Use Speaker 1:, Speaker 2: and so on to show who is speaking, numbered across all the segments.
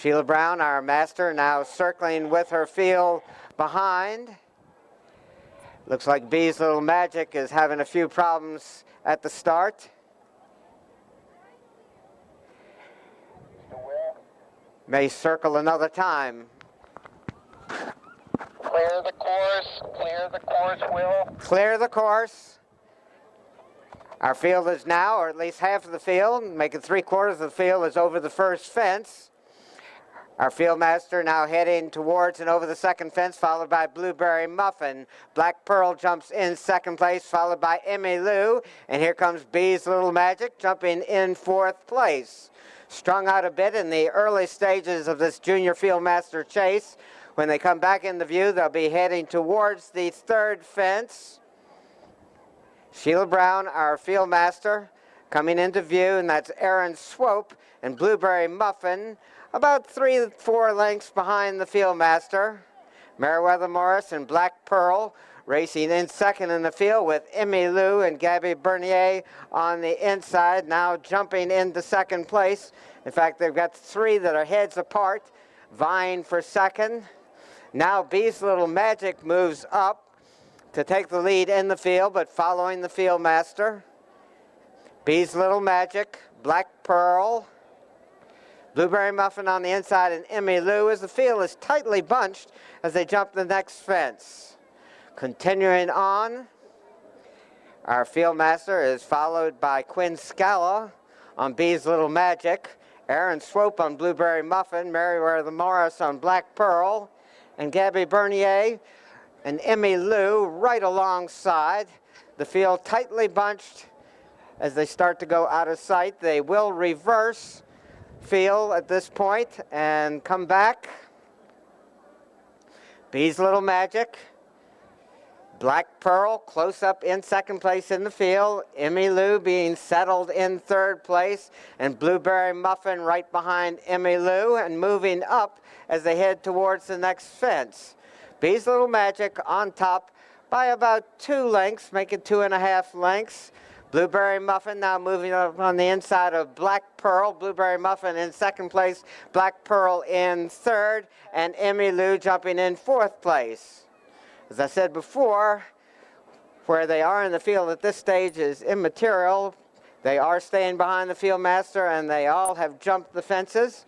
Speaker 1: Sheila Brown, our master, now circling with her field behind. Looks like Bee's Little Magic is having a few problems at the start. May circle another time.
Speaker 2: Clear the course, Will.
Speaker 1: Clear the course. Our field is now, or at least half of the field, making 3/4 of the field is over the first fence. Our field master now heading towards and over the second fence, followed by Blueberry Muffin. Black Pearl jumps in second place, followed by Emmy Lou. And here comes Bee's Little Magic jumping in fourth place. Strung out a bit in the early stages of this junior field master chase. When they come back into view, they'll be heading towards the third fence. Sheila Brown, our field master, coming into view, and that's Aaron Swope and Blueberry Muffin, about 3-4 lengths behind the field master. Meriwether Morris and Black Pearl racing in second in the field, with Emmy Lou and Gabby Bernier on the inside, now jumping into second place. In fact, they've got 3 that are heads apart, vying for second. Now Bee's Little Magic moves up to take the lead in the field, but following the field master. Bee's Little Magic, Black Pearl, Blueberry Muffin on the inside, and Emmy Lou, as the field is tightly bunched as they jump the next fence. Continuing on, our field master is followed by Quinn Scala on Bee's Little Magic, Aaron Swope on Blueberry Muffin, Meriwether Morris on Black Pearl, and Gabby Bernier and Emmy Lou right alongside. The field tightly bunched as they start to go out of sight. They will reverse field at this point and come back. Bee's Little Magic, Black Pearl close up in second place in the field, Emmy Lou being settled in third place, and Blueberry Muffin right behind Emmy Lou and moving up as they head towards the next fence. Bee's Little Magic on top by about 2 lengths, making 2.5 lengths. Blueberry Muffin now moving up on the inside of Black Pearl. Blueberry Muffin in second place, Black Pearl in third, and Emmy Lou jumping in fourth place. As I said before, where they are in the field at this stage is immaterial. They are staying behind the field master, and they all have jumped the fences.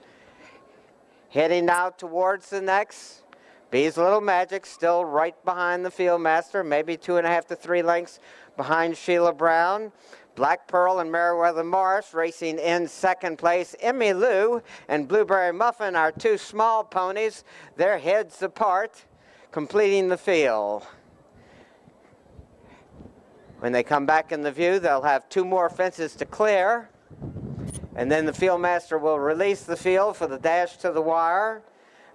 Speaker 1: Heading now towards the next. Bee's Little Magic still right behind the field master, maybe 2.5 to 3 lengths behind Sheila Brown. Black Pearl and Meriwether Morris racing in second place. Emmy Lou and Blueberry Muffin are 2 small ponies. They're heads apart, completing the field. When they come back in the view, they'll have 2 more fences to clear. And then the field master will release the field for the dash to the wire.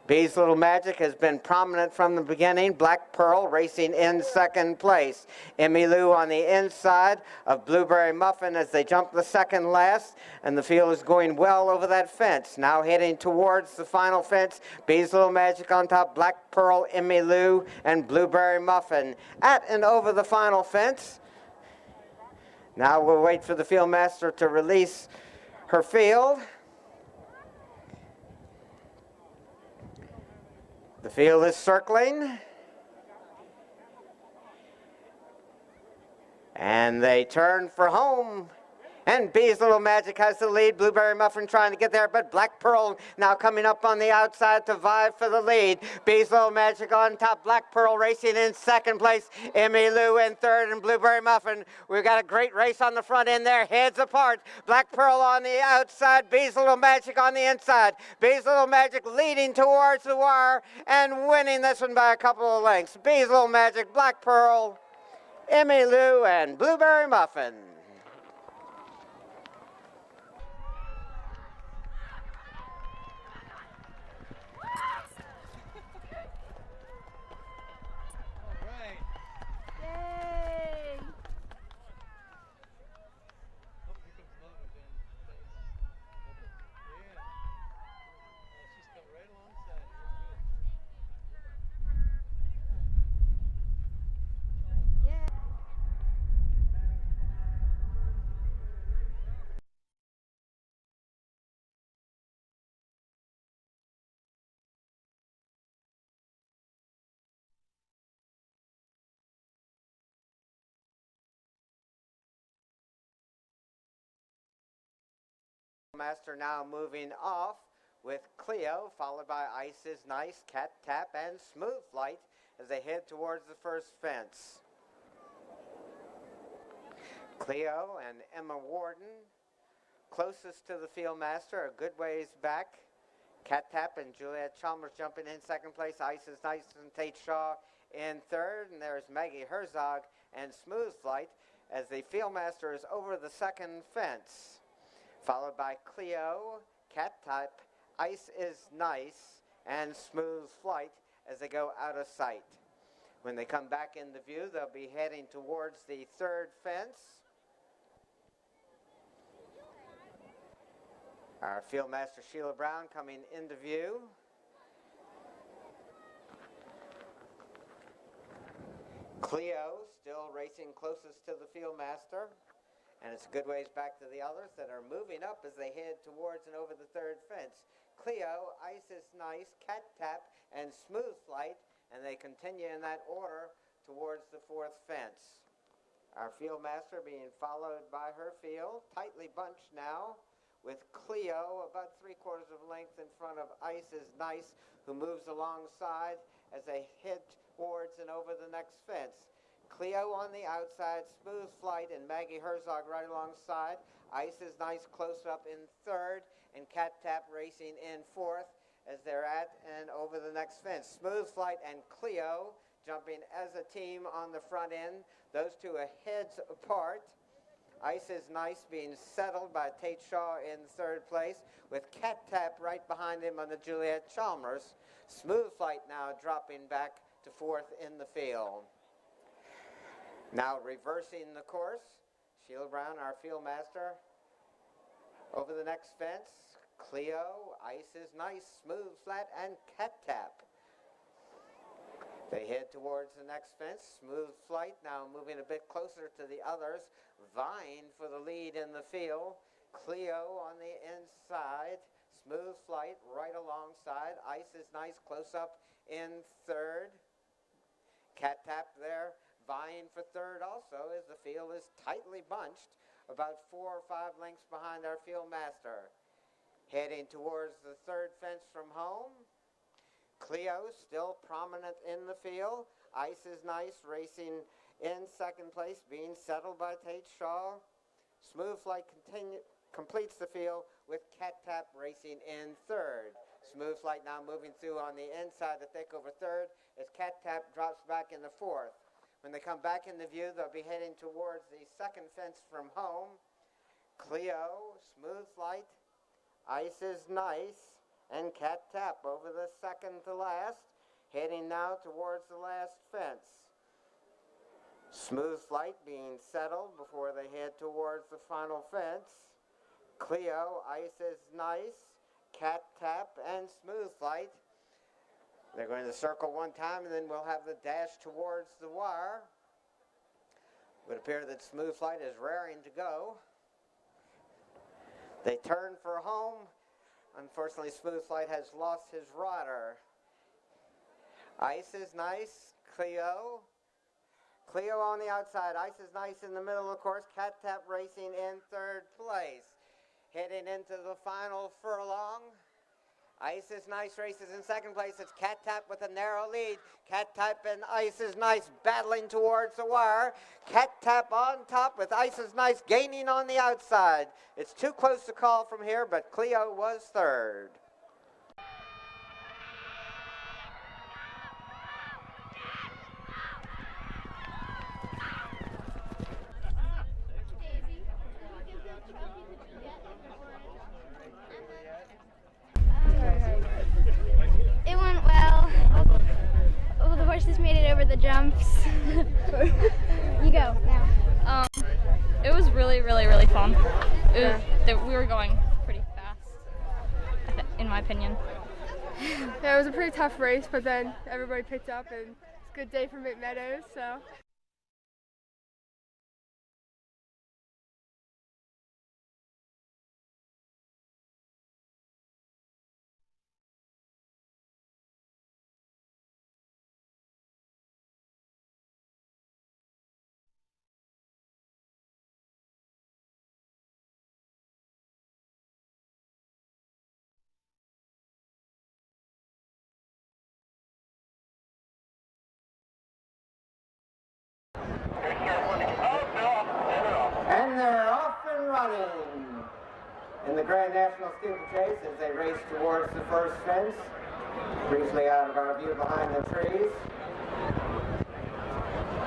Speaker 1: Bee's Little Magic has been prominent from the beginning. Black Pearl racing in second place. Emmy Lou on the inside of Blueberry Muffin as they jump the second last, and the field is going well over that fence. Now heading towards the final fence. Bee's Little Magic on top, Black Pearl, Emmy Lou, and Blueberry Muffin at and over the final fence. Now we'll wait for the field master to release her field. The field is circling. And they turn for home. And Bee's Little Magic has the lead. Blueberry Muffin trying to get there, but Black Pearl now coming up on the outside to vie for the lead. Bee's Little Magic on top. Black Pearl racing in second place. Emmy Lou in third, and Blueberry Muffin. We've got a great race on the front end there, heads apart. Black Pearl on the outside. Bee's Little Magic on the inside. Bee's Little Magic leading towards the wire and winning this one by a couple of lengths. Bee's Little Magic, Black Pearl, Emmy Lou, and Blueberry Muffin. Master now moving off with Cleo, followed by Ice is Nice, Cat Tap, and Smooth Flight as they head towards the first fence. Cleo and Emma Warden closest to the field master, a good ways back. Cat Tap and Juliet Chalmers jumping in second place. Ice is Nice and Tate Shaw in third. And there's Maggie Herzog and Smooth Flight as the field master is over the second fence. Followed by Cleo, Cat Tap, Ice is Nice, and Smooth Flight as they go out of sight. When they come back into view, they'll be heading towards the third fence. Our field master Sheila Brown coming into view. Cleo still racing closest to the field master. And it's a good ways back to the others that are moving up as they head towards and over the third fence. Cleo, Ice is Nice, Cat Tap, and Smooth Flight. And they continue in that order towards the fourth fence. Our field master being followed by her field, tightly bunched now, with Cleo about 3/4 of a length in front of Ice is Nice, who moves alongside as they head towards and over the next fence. Cleo on the outside, Smooth Flight and Maggie Herzog right alongside. Ice is Nice close up in third, and Cat Tap racing in fourth as they're at and over the next fence. Smooth Flight and Cleo jumping as a team on the front end. Those two are heads apart. Ice is Nice being settled by Tate Shaw in third place, with Cat Tap right behind him on the Juliet Chalmers. Smooth Flight now dropping back to fourth in the field. Now reversing the course, Sheila Brown, our field master, over the next fence. Cleo, Ice is Nice, Smooth Flat, and Cat Tap. They head towards the next fence. Smooth Flight now moving a bit closer to the others, vying for the lead in the field. Cleo on the inside, Smooth Flight right alongside. Ice is Nice close up in third. Cat Tap there vying for third also as the field is tightly bunched, about 4 or 5 lengths behind our field master. Heading towards the third fence from home. Cleo still prominent in the field. Ice is Nice racing in second place, being settled by Tate Shaw. Smooth Flight completes the field with Cat Tap racing in third. Smooth Flight now moving through on the inside to take over third as Cat Tap drops back in the fourth. When they come back into view, they'll be heading towards the second fence from home. Cleo, Smooth Flight, Ice is Nice, and Cat Tap over the second to last, heading now towards the last fence. Smooth Flight being settled before they head towards the final fence. Cleo, Ice is Nice, Cat Tap, and Smooth Flight. They're going to circle one time, and then we'll have the dash towards the wire. It would appear that Smooth Flight is raring to go. They turn for home. Unfortunately, Smooth Flight has lost his rodder. Ice is Nice, Cleo. Cleo on the outside. Ice is Nice in the middle of the course. Cat Tap racing in third place. Heading into the final furlong. Ice is Nice races in second place. It's Cat Tap with a narrow lead. Cat Tap and Ice is Nice battling towards the wire. Cat Tap on top with Ice is Nice gaining on the outside. It's too close to call from here, but Cleo was third.
Speaker 3: It went well. Oh, the horses made it over the jumps. You go now.
Speaker 4: It was really, really, really fun. We were going pretty fast, in my opinion.
Speaker 5: Yeah, it was a pretty tough race, but then everybody picked up, and it's a good day for McMeadows, so.
Speaker 1: the Grand National Steeplechase as they race towards the first fence, briefly out of our view behind the trees.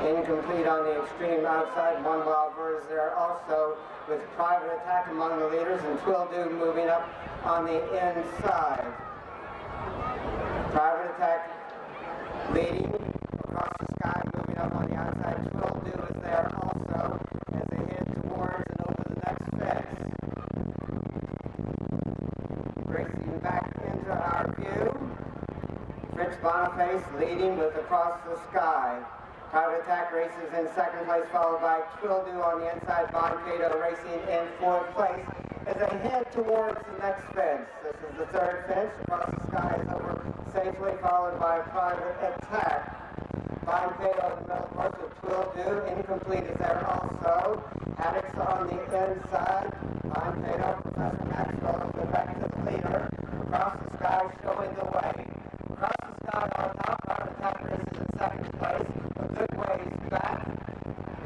Speaker 1: Incomplete on the extreme outside, one wild bird is there also with Private Attack among the leaders and Twildo moving up on the inside. Private Attack leading across the sky, moving up on the outside. Twildo is there also as they head towards and over the next fence. Racing back into our view. Fritz Boniface leading with Across the Sky. Private Attack races in second place, followed by Twildo on the inside. Von Cato racing in fourth place as they head towards the next fence. This is the third fence. Across the Sky is over safely, followed by Private Attack. Von Cato in the middle course with Twildo. Incomplete is there also. Haddix on the inside. Von Cato, Professor Maxwell is the back to the leader. Across the Sky showing the way. Across the Sky on top. Private Attack races in second place. A good ways back.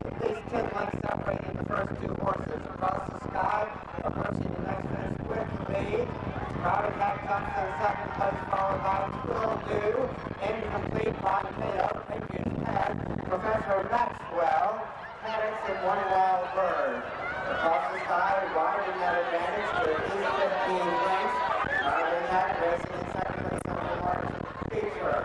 Speaker 1: At least 10 lengths separating the first two horses. Across the Sky, approaching the next fence with the lead. Private Attack jumps in second place, followed by Twildo. Incomplete, Von Cato, Patriots Pad, Professor Maxwell, Haddix, and one wild bird. Across the Sky, widening that advantage to at least 15 lengths. Private Attack racing in second place under the margin feature.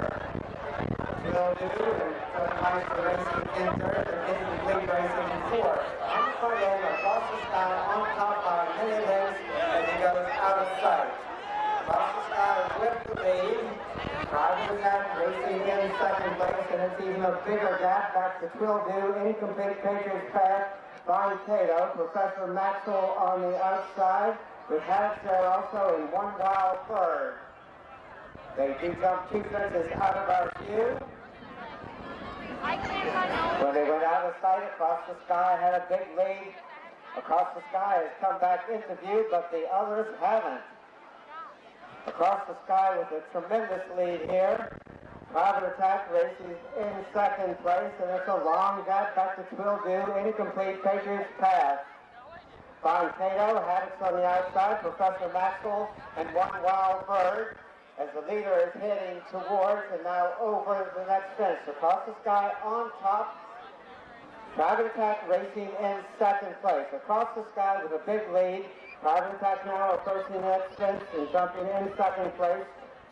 Speaker 1: Twildo and Meister racing in third and Incomplete racing in fourth. On the front end, Across the Sky on top by many lengths as he goes out of sight. Across the Sky with the lead. Private Attack racing in second place, and it's even a bigger gap back to Twildo. Incomplete, Patriots Path, Von Cato, Professor Maxwell on the outside, with Haddix there also in one wild bird. They do jump two fences out of our view. When they went out of sight, Across the Sky had a big lead. Across the Sky has come back into view, but the others haven't. Across the Sky with a tremendous lead here. Private Attack races in second place, and it's a long gap back to Twildo. Incomplete, Patriots Path. Von Cato, Haddix on the outside, Professor Maxwell, and one wild bird as the leader is heading towards and now over the next fence. Across the Sky on top, Private Attack racing in second place. Across the Sky with a big lead. Private Attack now approaching the next fence and jumping in second place.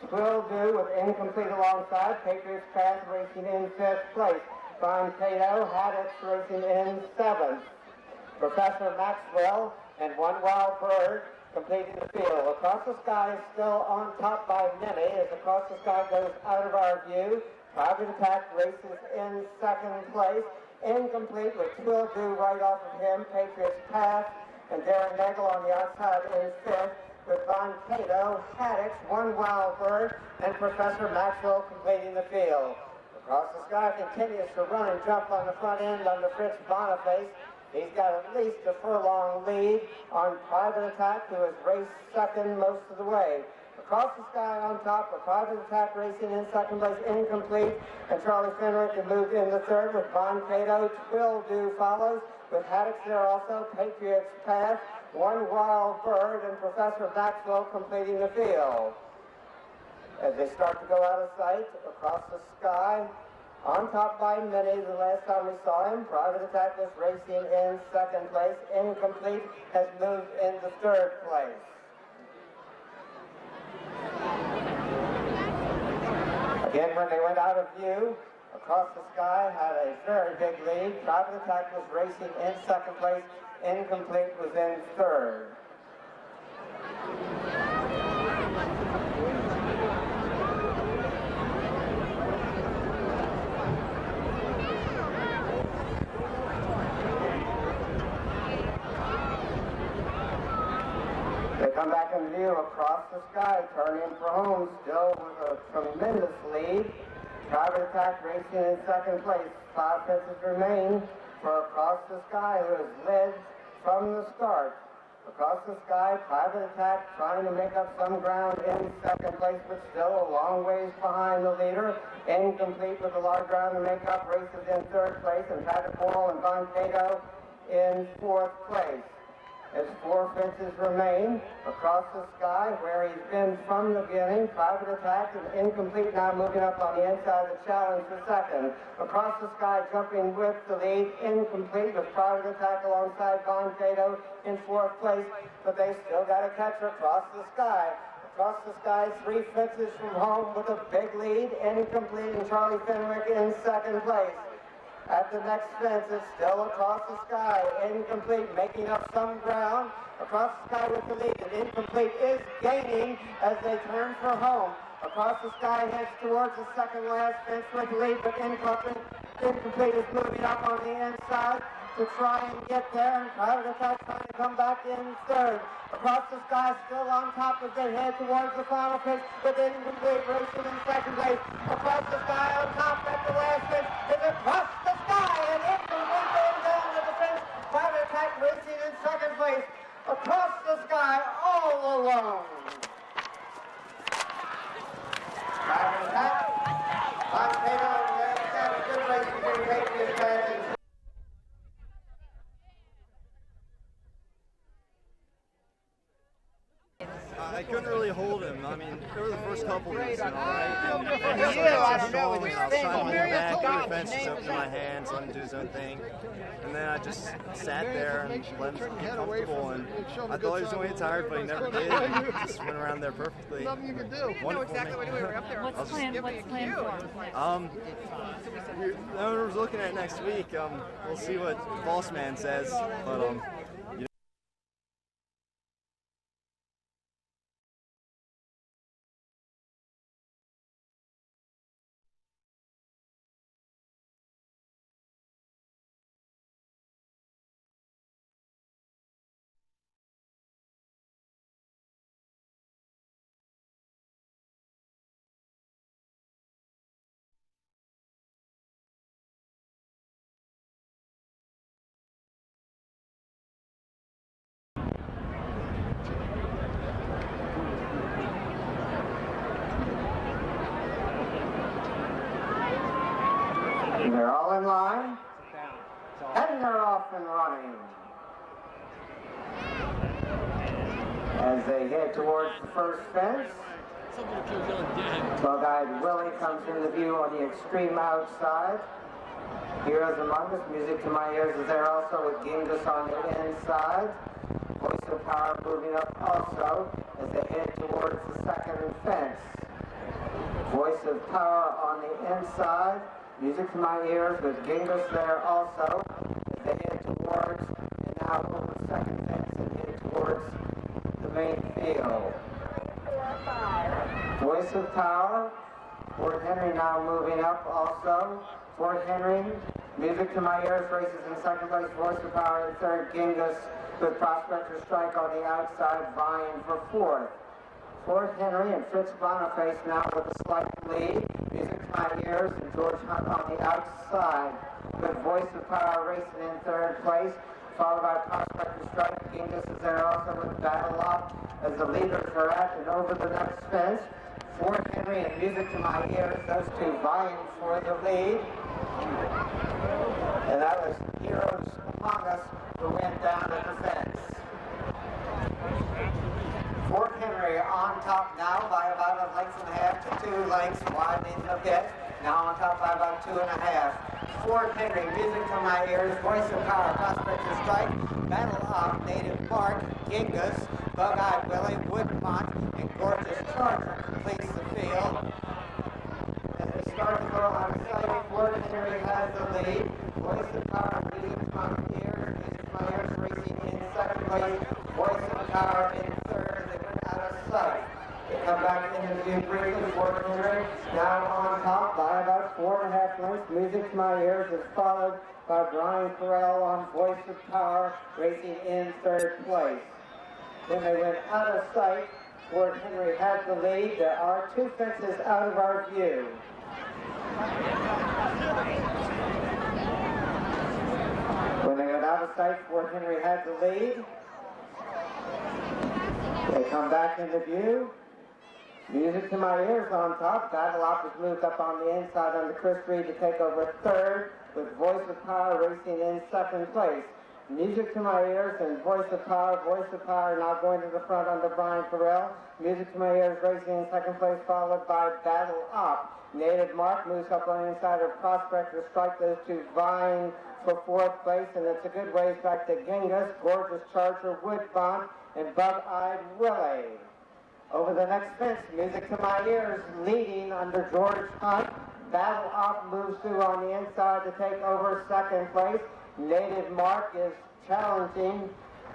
Speaker 1: Twildo with Incomplete alongside. Patriots Path racing in fifth place. Von Cato, Haddix racing in seventh. Professor Maxwell and one wild bird completing the field. Across the Sky is still on top by many as Across the Sky goes out of our view. Private Attack races in second place. Incomplete with Twildo right off of him. Patriots Path and Darren Nagel on the outside in fifth, with Von Cato, Haddix, one wild bird, and Professor Maxwell completing the field. Across the Sky continues to run and jump on the front end under Fritz Boniface. He's got at least a furlong lead on Private Attack, who has raced second most of the way. Across the Sky on top, a Private Attack racing in second place, Incomplete, and Charlie Fenwick has moved in the third with Von Cato. Twildo follows, with Haddix there also, Patriots Path, one wild bird, and Professor Maxwell completing the field. As they start to go out of sight, Across the Sky, on top by many the last time we saw him. Private Attack was racing in second place. Incomplete has moved into third place. Again, when they went out of view, Across the Sky had a very big lead. Private Attack was racing in second place. Incomplete was in third. They come back in view Across the Sky, turning for home, still with a tremendous lead. Private Attack racing in second place. 5 fences remain for Across the Sky, who has led from the start. Across the Sky, Private Attack trying to make up some ground in second place, but still a long ways behind the leader. Incomplete with a lot of ground to make up, races in third place, and Patrick Morrill and Von Cato in fourth place. as 4 fences remain. Across the sky, where he's been from the beginning, Private Attack is incomplete, now moving up on the inside of the challenge for second. Across the sky, jumping with the lead, incomplete with Private Attack alongside Von Cato in 4th place, but they still got to catch her across the sky. Across the sky, 3 fences from home with a big lead, incomplete, and Charlie Fenwick in 2nd place. At the next fence, it's still across the sky, incomplete, making up some ground. Across the sky with the lead, and incomplete is gaining as they turn for home. Across the sky heads towards the second last fence with the lead, but incomplete is moving up on the inside to try and get there, and Private Attack trying to come back in 3rd. Across the sky, still on top as they head towards the final pitch, with incomplete racing in 2nd place. Across the sky on top at the last pitch is across the sky, and incomplete going down to the fence. Private Attack racing in 2nd place. Across the sky, all alone. Private Attack, Von Cato, and had a good race between Patriots fans.
Speaker 6: I couldn't really hold him. I mean, there were the first couple weeks, you know, right? And
Speaker 1: I
Speaker 6: I was trying to move back, put the fences up in my hands, let him do his own thing. And then I just sat there and let him get comfortable. And I thought he was going to get tired, but he never did. He just went around there perfectly.
Speaker 7: Nothing you could do.
Speaker 6: Wonderful.
Speaker 7: Exactly what we were up there.
Speaker 4: What's planned for him?
Speaker 6: The owner's looking at next week. We'll see what Boss Man says, but
Speaker 1: They're all in line, and they're off and running. As they head towards the first fence, Bug-Eyed Willie comes into view on the extreme outside. Heroes Among Us, Music to My Ears is there also with Genghis on the inside. Voice of Power moving up also as they head towards the second fence. Voice of Power on the inside. Music to My Ears with Genghis there also as they head towards, and now over the second fence and head towards the main field. Voice of Power, Fort Henry now moving up also. Fort Henry, Music to My Ears races in 2nd place, Voice of Power in 3rd, Genghis with Prospector Strike on the outside vying for 4th. Fort Henry and Fritz Boniface now with a slight lead. Music to My Ears and George Hunt on the outside with Voice of Power racing in 3rd place, followed by Prospector Strike. Genghis is there also with Battle Lock as the leaders are at and over the next fence. Fort Henry and Music to My Ears, those two vying for the lead. And that was Heroes Among Us who went down at the fence. Fort Henry on top now by about 1.5 to 2 lengths, widening a bit. Now on top by about 2.5. Fort Henry, Music to My Ears, Voice of Power, Prospector Strike, Battle Off, Native Mark, Genghis, Bug-Eyed Willie, Woodmont, and Gorgeous Charger completes the field. As they start to go on site, Fort Henry has the lead. Voice of Power, Music to My Ears, Music to My Ears racing in 2nd place. Voice of Power in 3rd. They went out of sight. They come back into view briefly. Fort Henry now on top by about 4.5 lengths. Music to My Ears is followed by Brian Carell on Voice of Power racing in 3rd place. When they went out of sight, Fort Henry had the lead. There are 2 fences out of our view. When they went out of sight, Fort Henry had the lead. They come back into view. Music to My Ears on top. Battle Op has moved up on the inside under Chris Reed to take over 3rd with Voice of Power racing in 2nd place. Music to My Ears and Voice of Power. Voice of Power now going to the front under Brian Farrell. Music to My Ears racing in second place, followed by Battle Up. Native Mark moves up on the inside of Prospector Strike. Those two vying for fourth place, and it's a good ways back to Genghis, Gorgeous Charger, Woodbont, and Bug-Eyed Willie. Over the next fence, Music to My Ears leading under George Hunt. Battle Up moves through on the inside to take over second place. Native Mark is challenging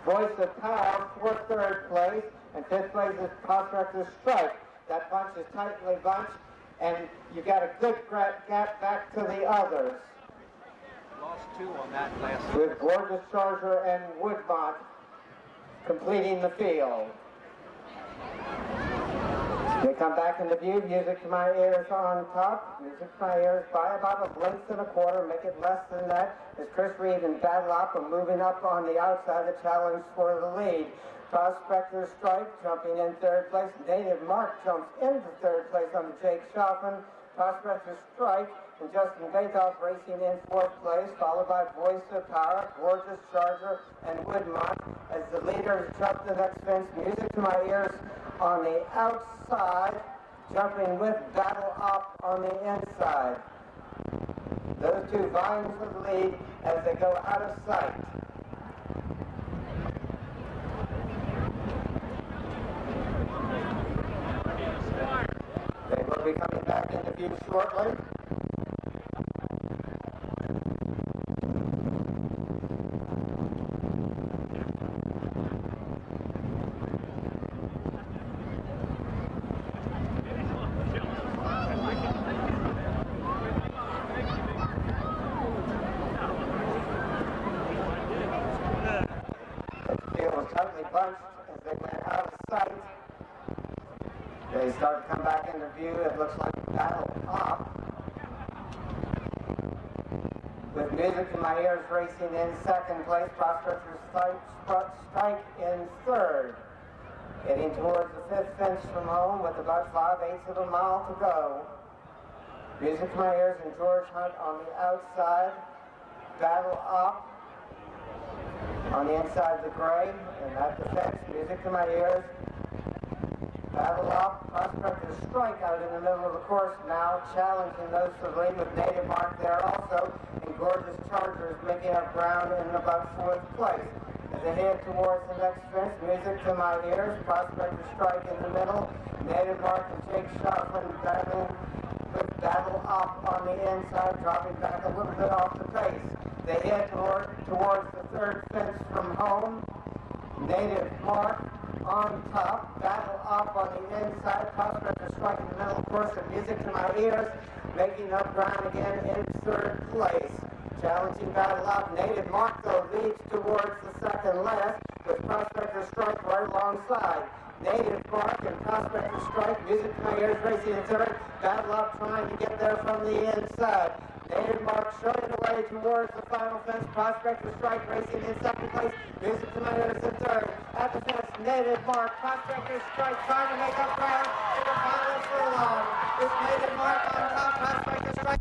Speaker 1: Voice of Power for third place, and fifth place is Prospector Strike. That bunch is tightly bunched, and you got a good gap back to the others.
Speaker 7: Lost two on that last.
Speaker 1: With Gorgeous Charger and Woodbont completing the field. They come back into view. Music to My Ears on top. Music to My Ears by about a length and a quarter. Make it less than that. As Chris Reed and Battle Up are moving up on the outside, the challenge for the lead. Prospector Strike jumping in third place. Native Mark jumps into third place on Jake Schaffen. Prospector Strike and Justin Batoff racing in fourth place, followed by Voice of Power, Gorgeous Charger, and Woodmont. As the leaders jump the next fence, Music to My Ears on the outside, jumping with Battle Up on the inside. Those two vying for the lead as they go out of sight. They will be coming back into view shortly. They start to come back into view. It looks like Battle Up. With Music to My Ears racing in second place, Prospector Strike in third. Heading towards the fifth fence from home with about 5/8 of a mile to go. Music to My Ears and George Hunt on the outside. Battle Up on the inside of the gray. And at the fence, Music to My Ears. Battle Up, Prospector Strike out in the middle of the course now, challenging those for the lead with Native Mark there also, and Gorgeous Chargers making up ground in about fourth place. As they head towards the next fence, Music to My Ears, Prospector Strike in the middle, Native Mark and Jake Schaffen battling with Battle Up on the inside, dropping back a little bit off the pace. They head towards the third fence from home, Native Mark on top, Battle Up on the inside, Prospector Strike in the middle, of course, and Music to My Ears, making up ground again in third place. Challenging Battle Up, Native Mark, though, leads towards the second last, with Prospector Strike right alongside. Native Mark and Prospector Strike, Music to My Ears racing in third, Battle Up trying to get there from the inside. Native Mark showing the way towards the final fence. Prospector Strike racing in second place. Music to My Ears in third. At the fence, Native Mark, Prospector Strike trying to make up ground in the final furlong. It's Native Mark on top, Prospector Strike.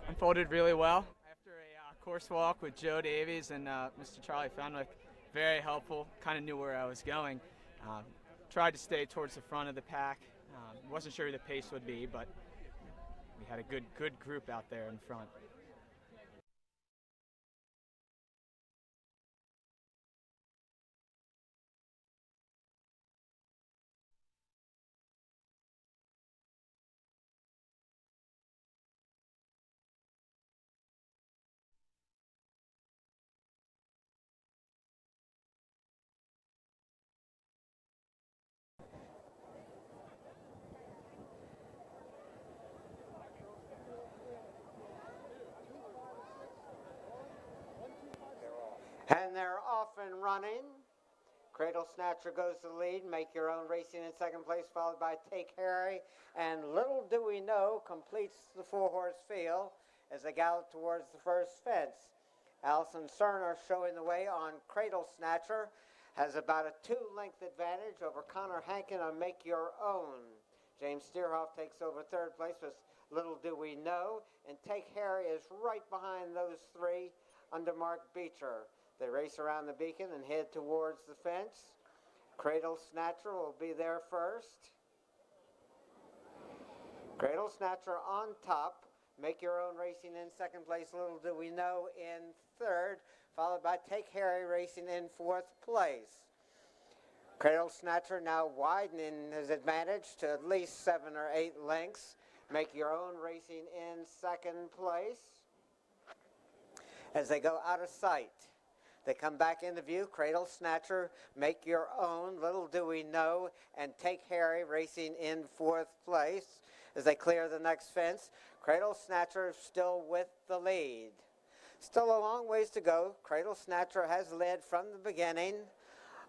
Speaker 8: Unfolded really well. After a course walk with Joe Davies and Mr. Charlie Fenwick, very helpful, kind of knew where I was going. Tried to stay towards the front of the pack. Wasn't sure who the pace would be, but we had a good group out there in front.
Speaker 1: and running. Cradle Snatcher goes to the lead. Make Your Own racing in second place, followed by Take Harry. And Little Do We Know completes the 4-horse field as they gallop towards the first fence. Allison Cerner showing the way on Cradle Snatcher. Has about a 2-length advantage over Connor Hankin on Make Your Own. James Steerhoff takes over third place with Little Do We Know. And Take Harry is right behind those three under Mark Beecher. They race around the beacon and head towards the fence. Cradle Snatcher will be there first. Cradle Snatcher on top. Make Your Own racing in second place. Little Do We Know in third, followed by Take Harry racing in fourth place. Cradle Snatcher now widening his advantage to at least 7 or 8 lengths. Make Your Own racing in second place. As they go out of sight, they come back into view. Cradle Snatcher, Make Your Own, Little Do We Know, and Take Harry racing in fourth place. As they clear the next fence, Cradle Snatcher still with the lead. Still a long ways to go. Cradle Snatcher has led from the beginning.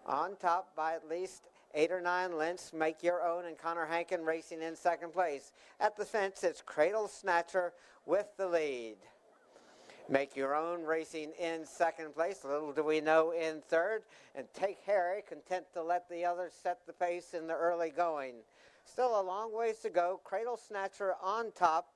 Speaker 1: On top by at least 8 or 9 lengths, Make Your Own and Connor Hankin racing in second place. At the fence, it's Cradle Snatcher with the lead. Make Your Own racing in second place. Little Do We Know in third. And Take Harry, content to let the others set the pace in the early going. Still a long ways to go. Cradle Snatcher on top.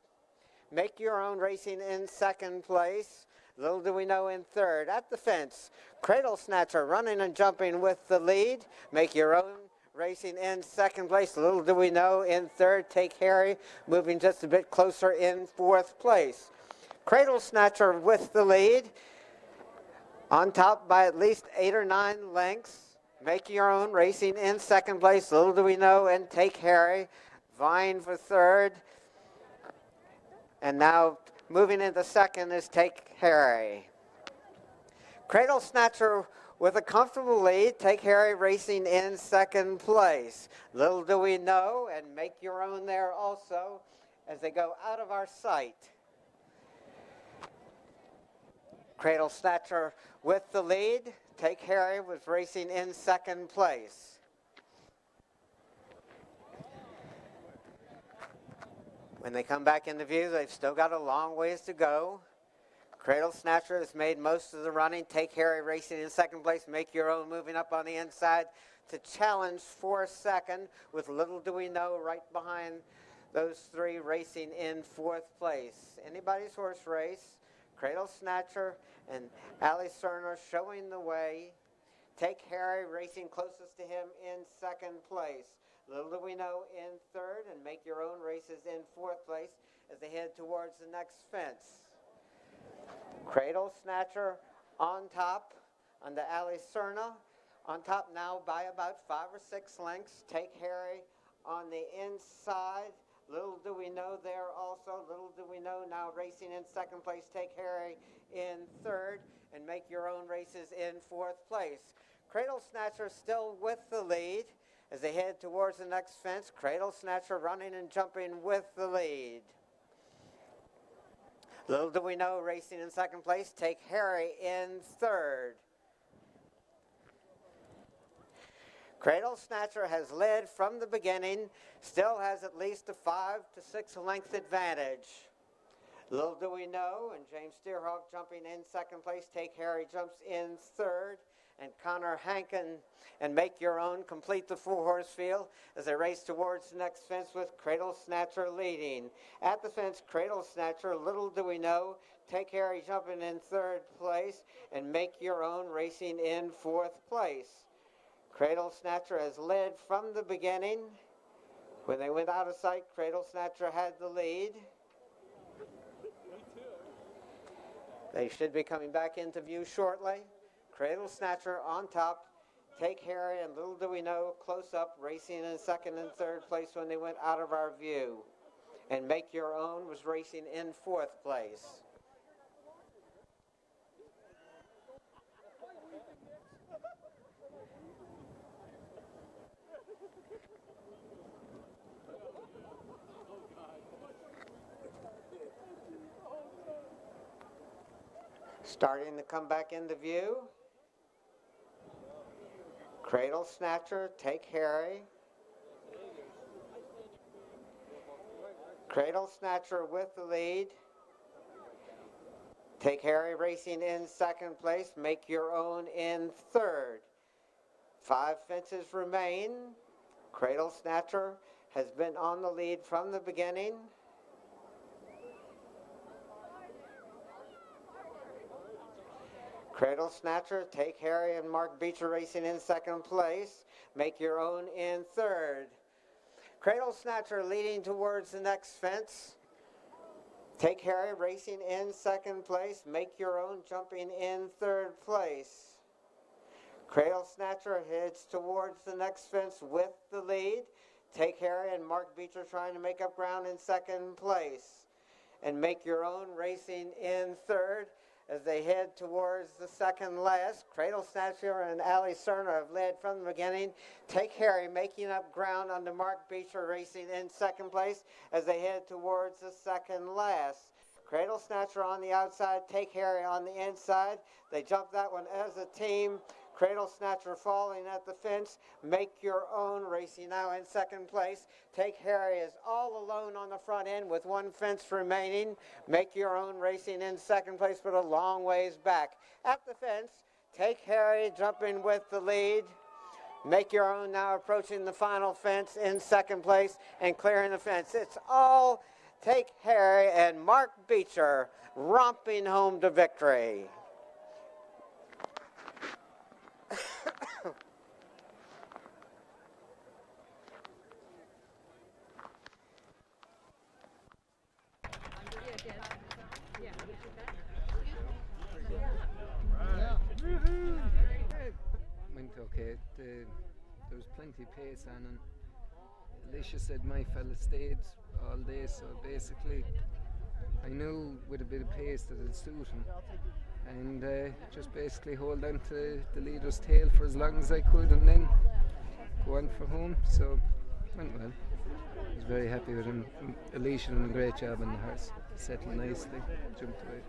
Speaker 1: Make Your Own racing in second place. Little Do We Know in third. At the fence, Cradle Snatcher running and jumping with the lead. Make Your Own racing in second place. Little Do We Know in third. Take Harry moving just a bit closer in fourth place. Cradle Snatcher with the lead. On top by at least 8 or 9 lengths. Make Your Own racing in second place. Little Do We Know and Take Harry vying for third. And now moving into second is Take Harry. Cradle Snatcher with a comfortable lead. Take Harry racing in second place. Little Do We Know and Make Your Own there also as they go out of our sight. Cradle Snatcher with the lead. Take Harry was racing in second place. When they come back into view, they've still got a long ways to go. Cradle Snatcher has made most of the running. Take Harry racing in second place. Make Your Own moving up on the inside to challenge for second, with Little Do We Know right behind those three racing in fourth place. Anybody's horse race. Cradle Snatcher and Ali Cerner showing the way. Take Harry racing closest to him in second place. Little Do We Know in third, and Make Your Own races in fourth place as they head towards the next fence. Cradle Snatcher on top under Ali Cerna. On top now by about 5 or 6 lengths. Take Harry on the inside. Little Do We Know there also. Little Do We Know now racing in second place. Take Harry in third, and Make Your Own races in fourth place. Cradle Snatcher still with the lead as they head towards the next fence. Cradle Snatcher running and jumping with the lead. Little Do We Know racing in second place. Take Harry in third. Cradle Snatcher has led from the beginning, still has at least a 5 to 6 length advantage. Little Do We Know and James Steerhawk jumping in second place. Take Harry jumps in third, and Connor Hankin and Make Your Own complete the 4-horse field as they race towards the next fence with Cradle Snatcher leading. At the fence, Cradle Snatcher, Little Do We Know, Take Harry jumping in third place, and Make Your Own racing in fourth place. Cradle Snatcher has led from the beginning. When they went out of sight, Cradle Snatcher had the lead. They should be coming back into view shortly. Cradle Snatcher on top. Take Harry and Little Do We Know close up, racing in second and third place when they went out of our view. And Make Your Own was racing in fourth place. Starting to come back into view. Cradle Snatcher, Take Harry. Cradle Snatcher with the lead. Take Harry racing in second place. Make Your Own in third. 5 fences remain. Cradle Snatcher has been on the lead from the beginning. Cradle Snatcher, Take Harry, and Mark Beecher racing in second place. Make Your Own in third. Cradle Snatcher leading towards the next fence. Take Harry racing in second place. Make Your Own jumping in third place. Cradle Snatcher heads towards the next fence with the lead. Take Harry and Mark Beecher trying to make up ground in second place. And Make Your Own racing in third as they head towards the second last. Cradle Snatcher and Ali Cerner have led from the beginning. Take Harry making up ground under Mark Beecher racing in second place as they head towards the second last. Cradle Snatcher on the outside, Take Harry on the inside. They jump that one as a team. Cradle Snatcher falling at the fence. Make Your Own racing now in second place. Take Harry is all alone on the front end with 1 fence remaining. Make Your Own racing in second place, but a long ways back. At the fence, Take Harry jumping with the lead. Make Your Own now approaching the final fence in second place and clearing the fence. It's all Take Harry and Mark Beecher romping home to victory.
Speaker 9: Went okay. There was plenty of pace on, and Alicia said my fella stayed all day, so basically I knew with a bit of pace that it'd suit him, and just basically hold on to the leader's tail for as long as I could and then go on for home. So went well. I was very happy with him. Alicia did a great job on the horse. Settled nicely, jumped away.